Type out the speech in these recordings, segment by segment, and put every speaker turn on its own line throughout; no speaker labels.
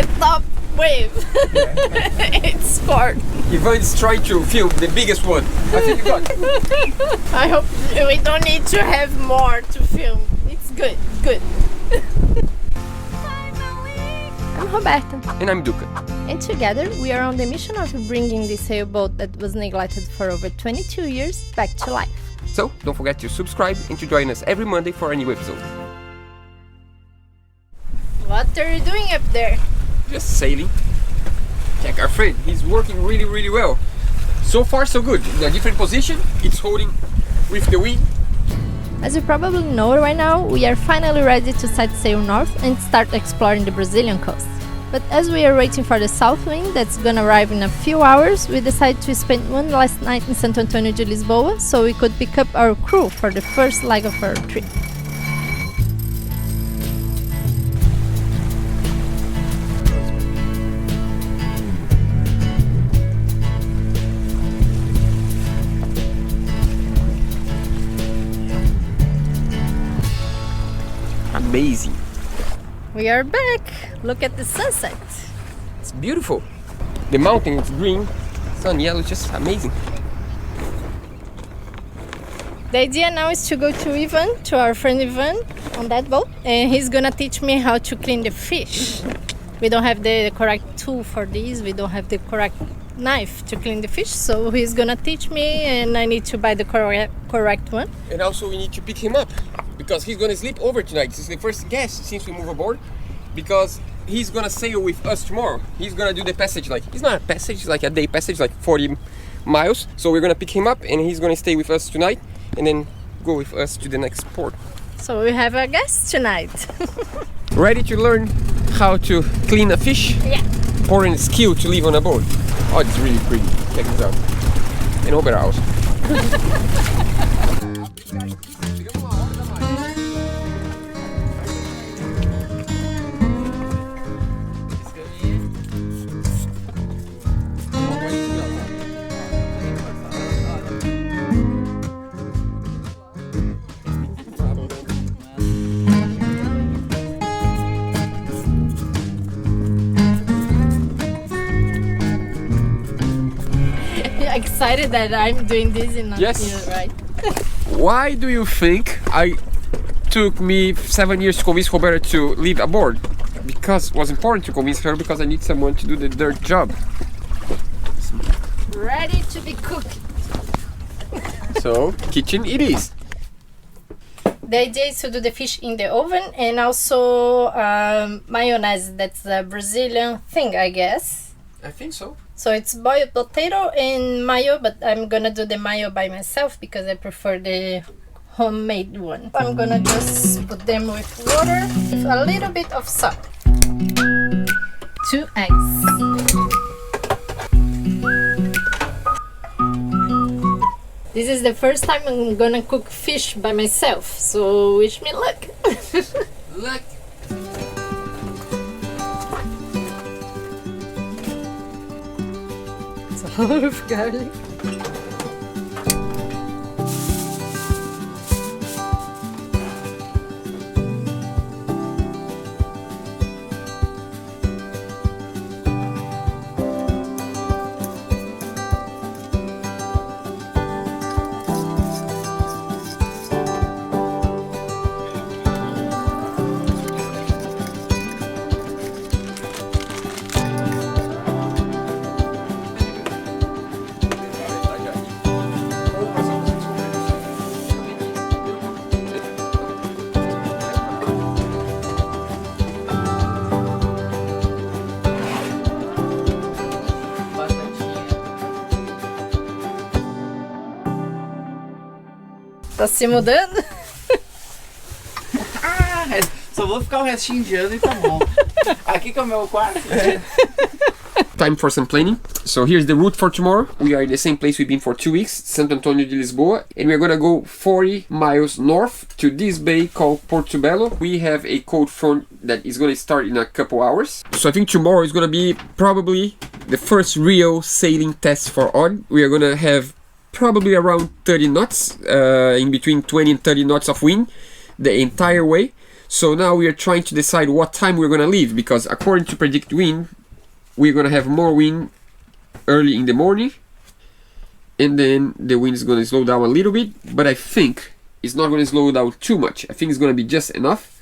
the top wave. It's sport.
Ivan is trying to film the biggest one. I think you got it.
I hope we don't need to have more to film. It's good, good. I'm Roberta.
And I'm Duca.
And together we are on the mission of bringing this sailboat that was neglected for over 22 years back to life.
So don't forget to subscribe and to join us every Monday for a new episode.
What are you doing up there?
Just sailing. Check our friend, he's working really well. So far so good. In a different position, it's holding with the wind.
As you probably know right now, we are finally ready to set sail north and start exploring the Brazilian coast. But as we are waiting for the south wind that's gonna arrive in a few hours, we decided to spend one last night in Santo Antônio de Lisboa so we could pick up our crew for the first leg of our trip.
Amazing.
We are back! Look at the sunset!
It's beautiful. The mountain is green, sun yellow, just amazing.
The idea now is to go to Ivan, to our friend Ivan, on that boat, and he's gonna teach me how to clean the fish. We don't have the correct tool for this, we don't have the correct knife to clean the fish, so he's gonna teach me and I need to buy the correct one.
And also we need to pick him up, because he's gonna sleep over tonight. This is the first guest since we move aboard, because he's gonna sail with us tomorrow. He's gonna do the passage, like, it's not a passage, it's like a day passage, like 40 miles. So we're gonna pick him up and he's gonna stay with us tonight and then go with us to the next port.
So we have a guest tonight.
Ready to learn how to clean a fish?
Yeah.
Important skill to live on a boat. Oh, it's really pretty. Check this out. And opera house.
Excited that I'm doing this in a
Yes.
field, right?
Why do you think I took me 7 years to convince Roberta to leave aboard? Because it was important to convince her, because I need someone to do the dirt job.
Ready to be cooked.
So, kitchen it is.
The idea is to do the fish in the oven and also mayonnaise. That's a Brazilian thing, I guess.
I think so.
So it's boiled potato and mayo, but I'm gonna do the mayo by myself because I prefer the homemade one. I'm gonna just put them with water with a little bit of salt. 2 eggs. This is the first time I'm gonna cook fish by myself, so wish me luck.
Look.
A lot of garlic. Tá se mudando?
Só vou ficar o restinho de ano e tá bom. Aqui que é o meu quarto.
Time for some planning. So here's the route for tomorrow. We are in the same place we've been for 2 weeks, Santo Antônio de Lisboa, and we're gonna go 40 miles north to this bay called Porto Belo. We have a cold front that is gonna start in a couple hours. So I think tomorrow is gonna be probably the first real sailing test for Odd. We are gonna have probably around 30 knots, in between 20 and 30 knots of wind the entire way. So now we are trying to decide what time we're gonna leave, because according to predict wind, we're gonna have more wind early in the morning, and then the wind is gonna slow down a little bit, but I think it's not gonna slow down too much. I think it's gonna be just enough.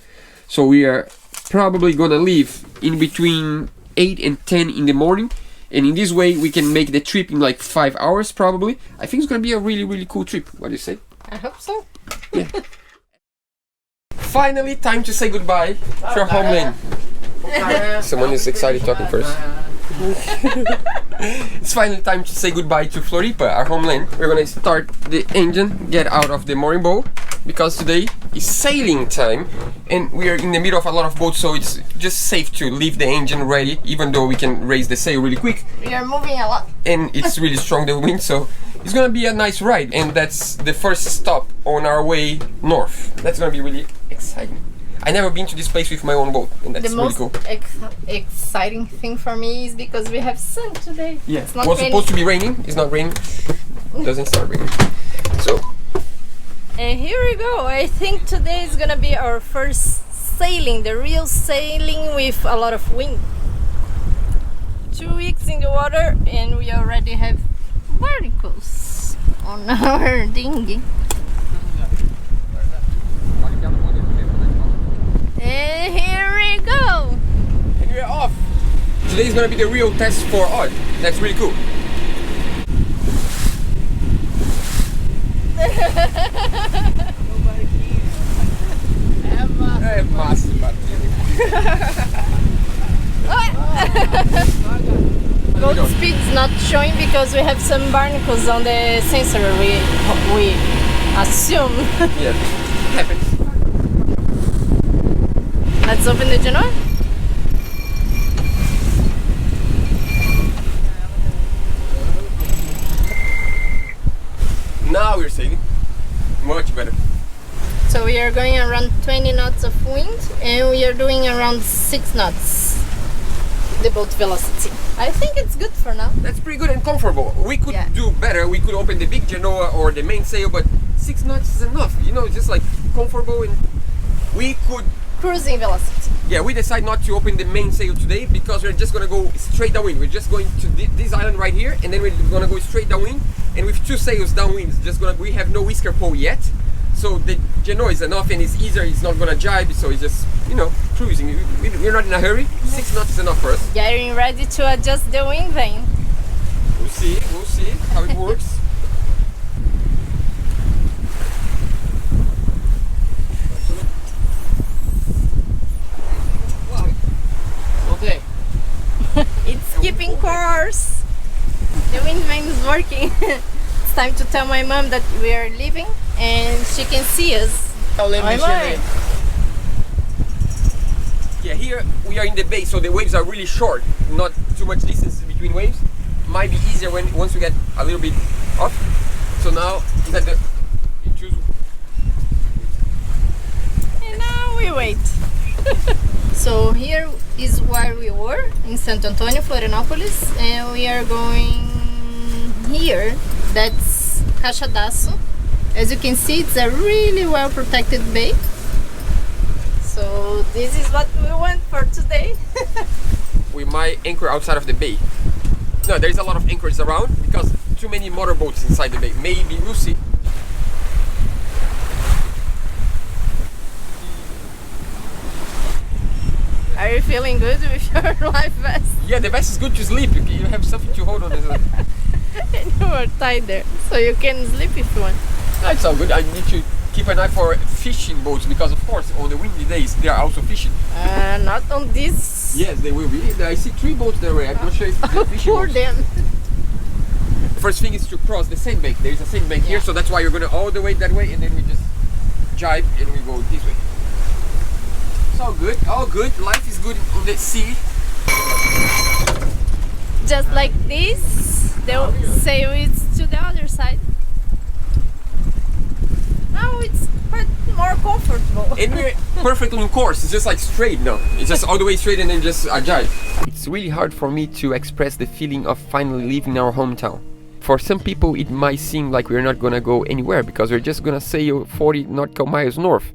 So we are probably gonna leave in between 8 and 10 in the morning, and in this way we can make the trip in like 5 hours probably. I think it's gonna be a really cool trip. What do you say?
I hope so.
Yeah. Finally, time to say goodbye to our homeland. Someone is excited talking first. It's finally time to say goodbye to Floripa, our homeland. We're gonna start the engine, get out of the mooring boat, because today is sailing time and we are in the middle of a lot of boats, so it's just safe to leave the engine ready, even though we can raise the sail really quick.
We are moving a lot.
And it's really strong, the wind, so it's gonna be a nice ride. And that's the first stop on our way north. That's gonna be really exciting. I never been to this place with my own boat, and that's
The
really
most
cool.
exciting thing for me is because we have sun today.
Yeah,
It's
it
not
was
raining.
supposed to be raining. It's not raining. It doesn't start raining. So
And here we go. I think today is gonna be our first sailing, the real sailing with a lot of wind. 2 weeks in the water and we already have barnacles on our dinghy. And here we go.
and we're off. Today is gonna be the real test for Art. That's really cool. É massa,
Boat speed is not showing because we have some barnacles on the sensor. We assume.
Yeah, happens.
Let's open the genoa.
Now we're sailing. Much better.
So we are going around 20 knots of wind and we are doing around 6 knots the boat velocity. I think it's good for now.
That's pretty good and comfortable. We could
Yeah.
do better. We could open the big genoa or the main sail, but 6 knots is enough. You know, just like comfortable, and we could.
Cruising velocity.
Yeah, we decide not to open the main sail today because we're just gonna go straight downwind. We're just going to this island right here, and then we're gonna go straight downwind. And with 2 sails downwind, it's just gonna. We have no whisker pole yet, so the genoa is enough, and it's easier. It's not gonna jibe, so it's just, you know, cruising. We're not in a hurry. 6 knots is enough for us.
Getting ready to adjust the wind vane.
We'll see how it works.
Okay.
It's keeping course. The wind vane is working. It's time to tell my mom that we are leaving and she can see us.
Eu lembro
Oi,
mexendo
mãe.
aí.
Yeah, here we are in the bay, so the waves are really short, not too much distance between waves. Might be easier once we get a little bit off. So now that you choose.
And now we wait. So here is where we were in Santo Antonio, Florianópolis, and we are going here. That's Caixadaço. As you can see, it's a really well protected bay. So this is what we want for today.
We might anchor outside of the bay. No, there's a lot of anchors around because too many motorboats inside the bay. Maybe we'll see.
Are you feeling good with your life vest?
Yeah, the vest is good to sleep. You have something to hold on.
And you are tied there, so you can sleep if you want.
That's all good. I need to keep an eye for fishing boats because, of course, on the windy days they are also fishing.
Not on this.
Yes, they will be. I see 3 boats there. I'm not sure if they're fishing
For
boats.
them.
First thing is to cross the sandbank. There is a sandbank here,
Yeah.
so that's why you're gonna all the way that way, and then we just jibe and we go this way. It's all good. All good. Life is good on the sea.
Just like this, the sail is to the other side. Now it's quite more comfortable.
And we're perfectly on course. It's just like straight now. It's just all the way straight and then just a jibe. It's really hard for me to express the feeling of finally leaving our hometown. For some people it might seem like we're not gonna go anywhere because we're just gonna sail 40 nautical miles north.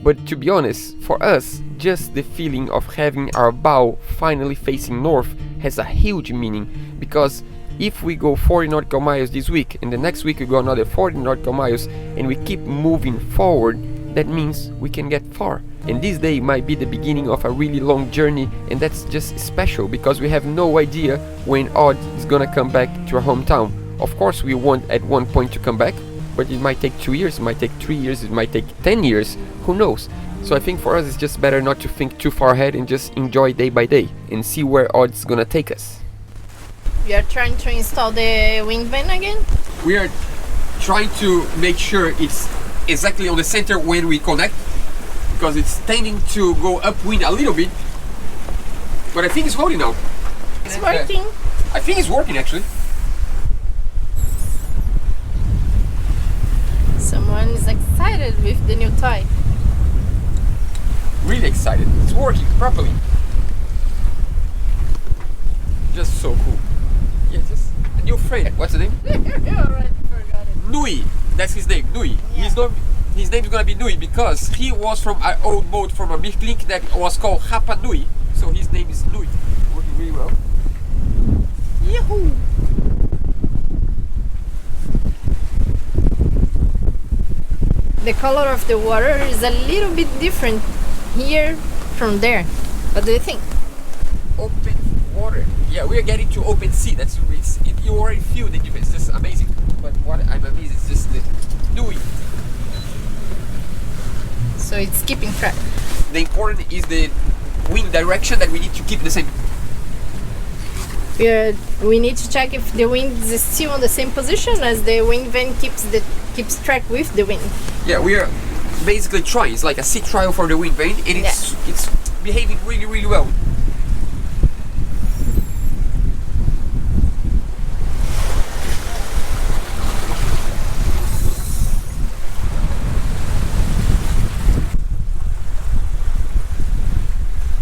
But to be honest, for us, just the feeling of having our bow finally facing north has a huge meaning, because if we go 40 nautical miles this week and the next week we go another 40 nautical miles and we keep moving forward, that means we can get far. And this day might be the beginning of a really long journey, and that's just special because we have no idea when Odd is gonna come back to our hometown. Of course we want at one point to come back, but it might take 2 years, it might take 3 years, it might take 10 years, who knows. So I think for us it's just better not to think too far ahead and just enjoy day by day and see where Odd is gonna take us.
We are trying to install the wind vane again.
We are trying to make sure it's exactly on the center when we connect, because it's tending to go upwind a little bit, but I think it's holding now.
It's working.
I think it's working actually.
Someone is excited with the new toy.
Really excited. It's working properly. Just so cool. Yeah, just a new friend. What's the name?
You already forgot it.
Nui. That's his name. Nui.
Yeah.
His name is gonna be Nui because he was from an old boat from a big link that was called Rapa Nui. So his name is Nui. Working really well.
Yahoo! The color of the water is a little bit different here from there. What do you think?
Open water. Yeah, we are getting to open sea. You already feel the difference. It's just amazing. But what I'm amazed is just the Nui.
So it's keeping track.
The important is the wind direction that we need to keep the same.
We need to check if the wind is still on the same position, as the wind vane keeps track with the wind.
Yeah, we are basically trying. It's like a sea trial for the wind vane, and it's behaving really, really well.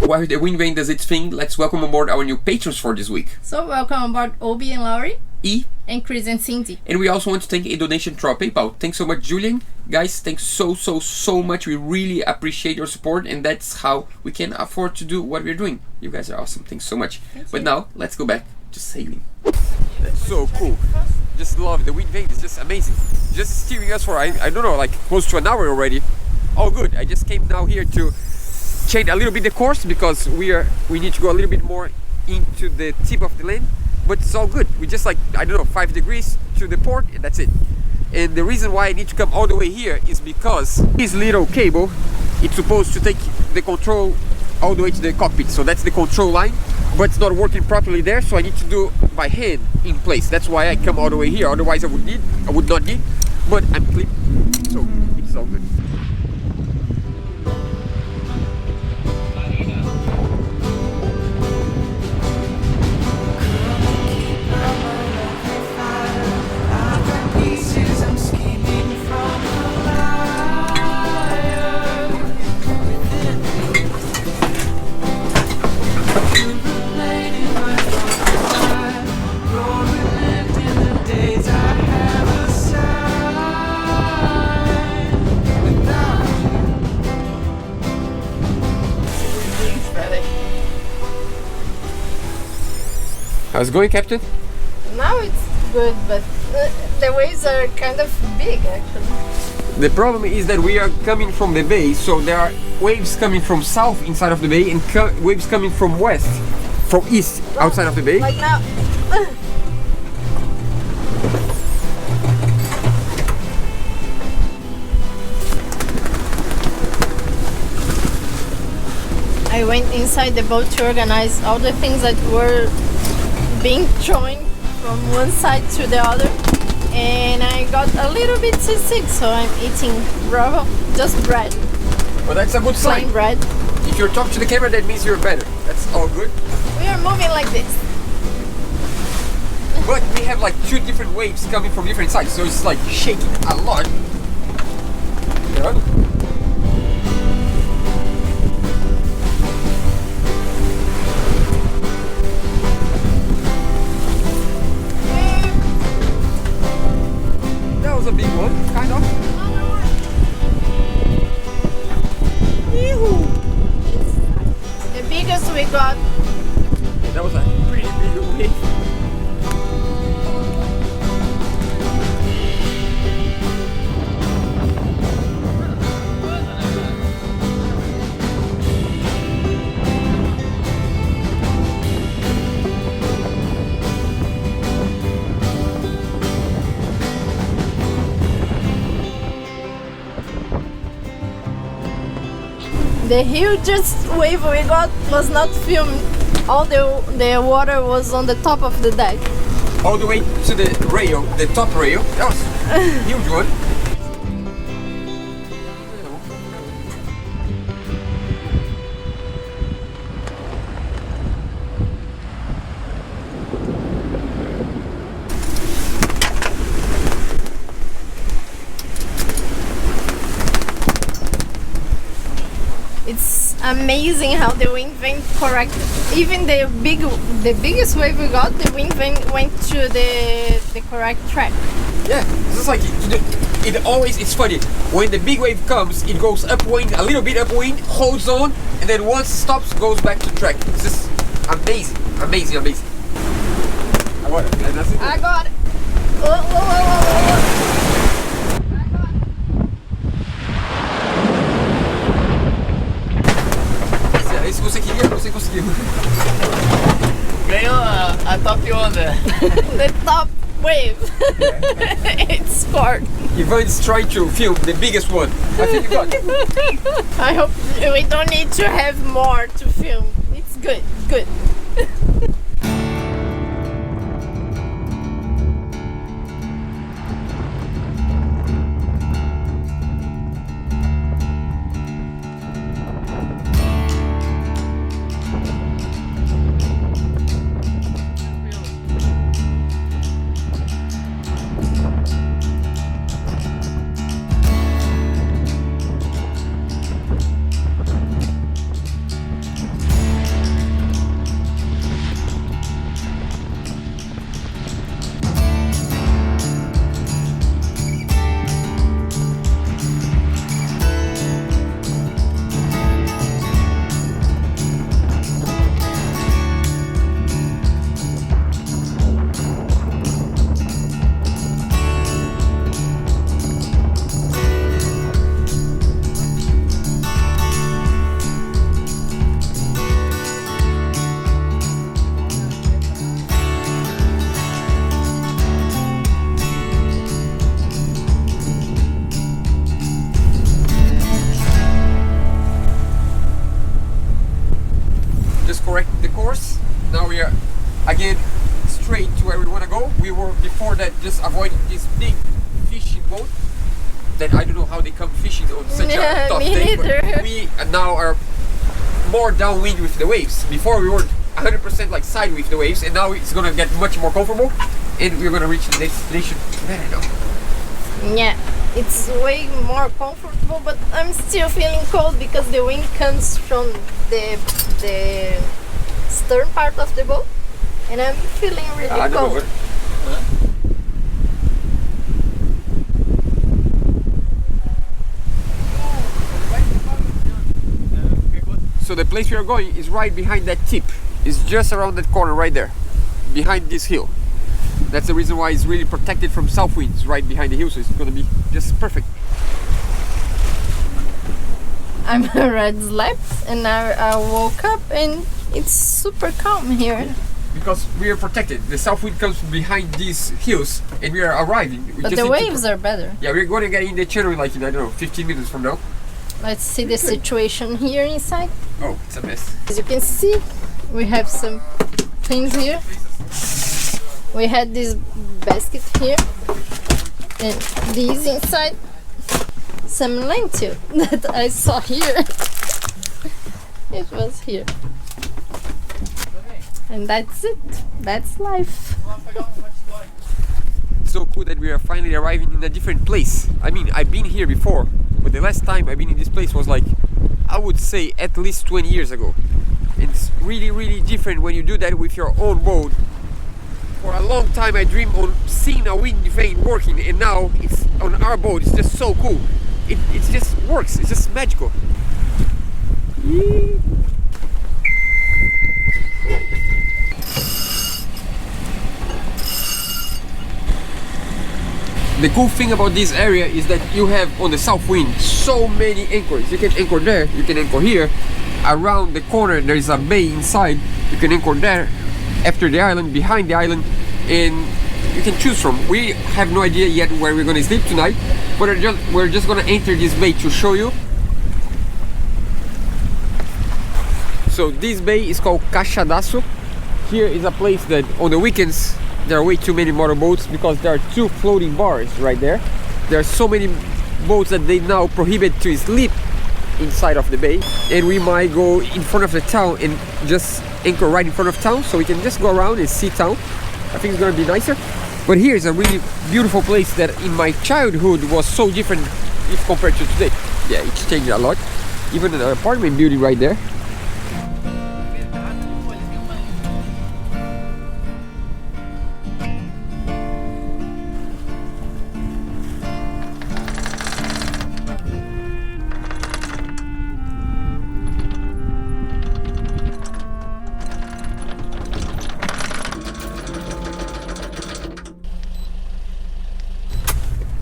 While the wind vane does its thing, let's welcome aboard our new patrons for this week.
So welcome aboard Obi and Laurie.
E.
And Chris and Cindy.
And we also want to thank a donation through our PayPal. Thanks so much, Julian. Guys, thanks so much. We really appreciate your support, and that's how we can afford to do what we're doing. You guys are awesome. Thanks so much. But now, let's go back to sailing. That's so cool. Just love it. The wind vane is just amazing. Just steering us for, I don't know, like close to an hour already. All good. I just came now here to change a little bit the course because we need to go a little bit more into the tip of the land, but it's all good. We just like, I don't know, 5 degrees to the port, and that's it. And the reason why I need to come all the way here is because this little cable, it's supposed to take the control all the way to the cockpit. So that's the control line, but it's not working properly there, so I need to do by hand in place. That's why I come all the way here. Otherwise I would not need, but I'm clipped, so it's all good. How's it going, Captain?
Now it's good, but the waves are kind of big actually.
The problem is that we are coming from the bay, so there are waves coming from south inside of the bay and waves coming from west, from east outside of the bay.
Like now. I went inside the boat to organize all the things that were being thrown from one side to the other, and I got a little bit seasick, so I'm eating just bread.
Well, that's a good sign.
Plain bread.
If you're talking to the camera, that means you're better. That's all good.
We are moving like this.
But we have like 2 different waves coming from different sides, so it's like shaking a lot. Yeah. A big one, kind of.
wave.
The hugest wave we got was not filmed. All the water was on the top of the deck.
All the way to the rail, the top rail. That was a huge one.
It's amazing how the wind vane correct. Even the biggest wave we got, the wind vane went to the correct track.
Yeah, it's just like it always. It's funny when the big wave comes, it goes upwind, a little bit upwind, holds on, and then once it stops, goes back to track. It's just amazing, amazing, amazing. I got it. That's it.
I got it. Whoa.
Se você queria, você conseguiu.
Ganhou a top onda.
The top wave. It scored.
Ivan's trying to film the biggest one. I think you got it.
I hope we don't need to have more to film. It's good, good.
Correct the course. Now we are again straight to where we want to go. We were before that just avoiding this big fishing boat that I don't know how they come fishing on such a tough day, but we now are more downwind with the waves. Before we were 100% like side with the waves, and now it's gonna get much more comfortable and we're gonna reach the destination better now.
Yeah, it's way more comfortable, but I'm still feeling cold because the wind comes from the stern part of the boat, and I'm feeling really cold.
So the place we are going is right behind that tip. It's just around that corner right there, behind this hill. That's the reason why it's really protected from south winds, right behind the hill, so it's gonna be just perfect.
I'm already slept and I woke up and it's super calm here.
Because we are protected. The south wind comes behind these hills and we are arriving.
But the waves are better.
Yeah, we're going to get in the channel like in, I don't know, 15 minutes from now.
Let's see the situation here inside.
Oh, it's a mess.
As you can see, we have some things here. We had this basket here and these inside. Some lentil that I saw here. It was here. And that's it. That's life.
It's so cool that we are finally arriving in a different place. I mean, I've been here before, but the last time I've been in this place was like, I would say at least 20 years ago. It's really, really different when you do that with your own boat. For a long time I dreamed of seeing a wind vane working, and now it's on our boat. It's just so cool. It just works. It's just magical. The cool thing about this area is that you have on the south wind so many anchors. You can anchor there, you can anchor here. Around the corner there is a bay inside. You can anchor there, after the island, behind the island, and you can choose from. We have no idea yet where we're gonna sleep tonight, but we're just gonna enter this bay to show you. So this bay is called Caixadaço. Here is a place that on the weekends there are way too many motorboats because there are 2 floating bars right there. There are so many boats that they now prohibit to sleep inside of the bay, and we might go in front of the town and just anchor right in front of town, so we can just go around and see town. I think it's gonna be nicer. But here is a really beautiful place that in my childhood was so different if compared to today. Yeah, it's changed a lot. Even an apartment building right there.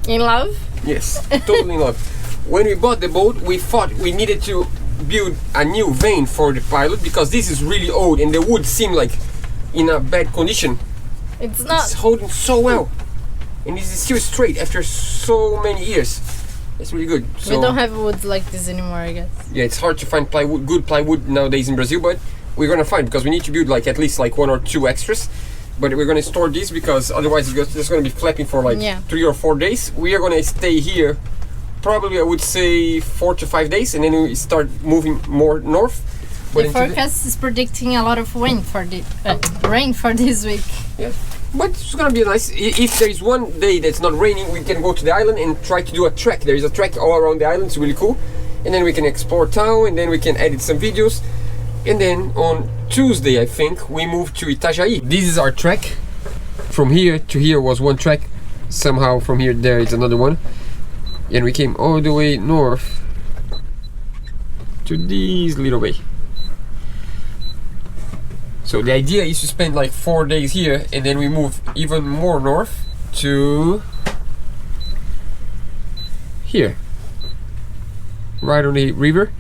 In love?
Yes, totally in love. When we bought the boat, we thought we needed to build a new vane for the pilot because this is really old and the wood seemed like in a bad condition.
It's not.
It's holding so well, and this is still straight after so many years. It's really good. So,
we don't have woods like this anymore, I guess.
yeah, it's hard to find plywood, good plywood nowadays in Brazil, but we're gonna find because we need to build like at least like 1 or 2 extras. But we're gonna store this because otherwise it's just gonna be flapping for like 3 or 4 days. We are gonna stay here probably, I would say, 4 to 5 days, and then we start moving more north. But
the forecast is predicting a lot of rain for this week.
Yeah, but it's gonna be nice. If there is one day that's not raining, we can go to the island and try to do a trek. There is a trek all around the island. It's really cool, and then we can explore town, and then we can edit some videos. And then on Tuesday, I think, we moved to Itajaí. This is our trek. From here to here was one trek. Somehow from here there is another one. And we came all the way north to this little bay. So the idea is to spend like 4 days here, and then we move even more north to here. Right on the river.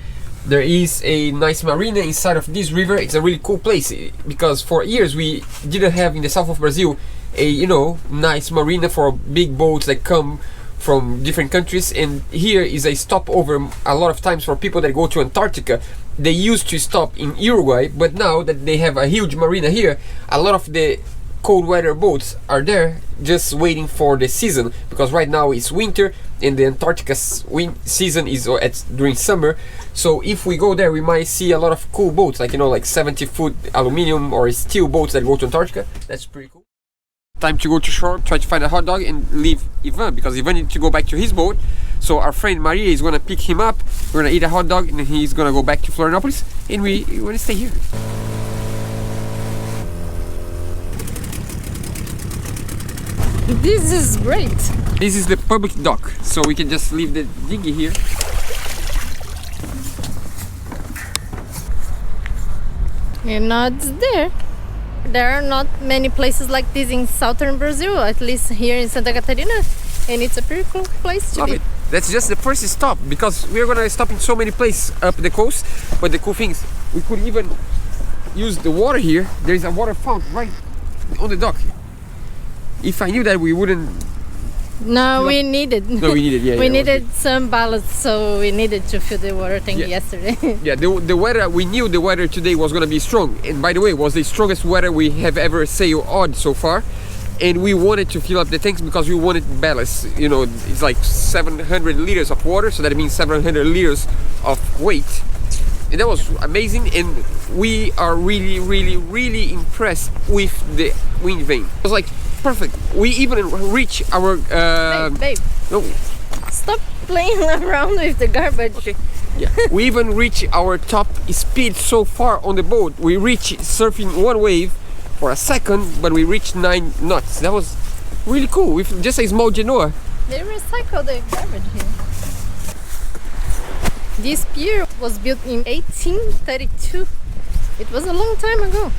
There is a nice marina inside of this river. It's a really cool place because for years we didn't have in the south of Brazil a, you know, nice marina for big boats that come from different countries, and here is a stopover a lot of times for people that go to Antarctica. They used to stop in Uruguay, but now that they have a huge marina here, a lot of the cold weather boats are there just waiting for the season, because right now it's winter and the Antarctica season is during summer. So if we go there, we might see a lot of cool boats, like, you know, like 70-foot aluminum or steel boats that go to Antarctica. That's pretty cool. Time to go to shore, try to find a hot dog and leave Ivan, because Ivan needs to go back to his boat. So our friend Maria is gonna pick him up. We're gonna eat a hot dog and he's gonna go back to Florianopolis, and we're gonna stay here.
This is great.
This is the public dock, so we can just leave the dinghy here.
And now it's there. There are not many places like this in southern Brazil, at least here in Santa Catarina, and it's a pretty cool place to
Love
be.
it. That's just the first stop, because we're gonna stop in so many places up the coast. But the cool thing is, we could even use the water here. There is a water fountain right on the dock. If I knew that, we wouldn't.
No, we needed.
No, we needed. Yeah,
we
yeah,
needed some ballast, so we needed to fill the water tank yesterday.
Yeah, the weather. We knew the weather today was gonna be strong, and by the way, it was the strongest weather we have ever sailed on so far. And we wanted to fill up the tanks because we wanted ballast. You know, it's like 700 liters of water, so that means 700 liters of weight. And that was amazing, and we are really, really, really impressed with the wind vane. It was like perfect. We even reached our
Babe,
no,
stop playing around with the garbage.
okay. Yeah, we even reached our top speed so far on the boat. We reached surfing one wave for a second, but we reached 9 knots. That was really cool with just a small genoa.
They recycle the garbage here. This pier was built in 1832. It was a long time ago.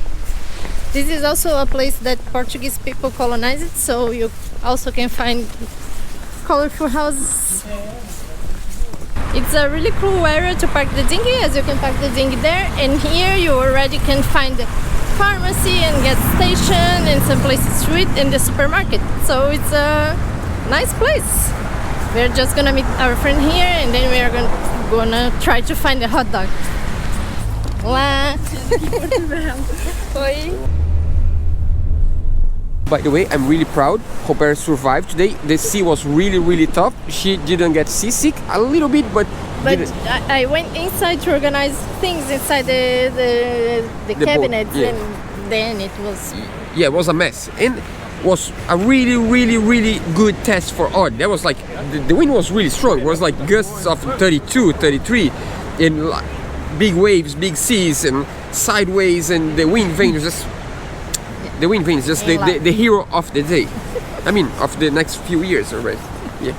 This is also a place that Portuguese people colonized, so you also can find colorful houses. It's a really cool area to park the dinghy, as you can park the dinghy there, and here you already can find the pharmacy and gas station and some places to eat and the supermarket. So it's a nice place. We're just gonna meet our friend here and then we are gonna try to find a hot dog. Olá! Oi!
By the way, I'm really proud. Roberta survived today. The sea was really tough. She didn't get seasick a little bit, but
I went inside to organize things inside the cabinets,
boat, yeah.
and then it was...
Yeah, it was a mess. And was a really good test for Odd. That was like, the wind was really strong. It was like gusts of 32, 33, and big waves, big seas, and sideways, and the wind vanes just... The wind vane is just the hero of the day. I mean, of the next few years already. Yeah.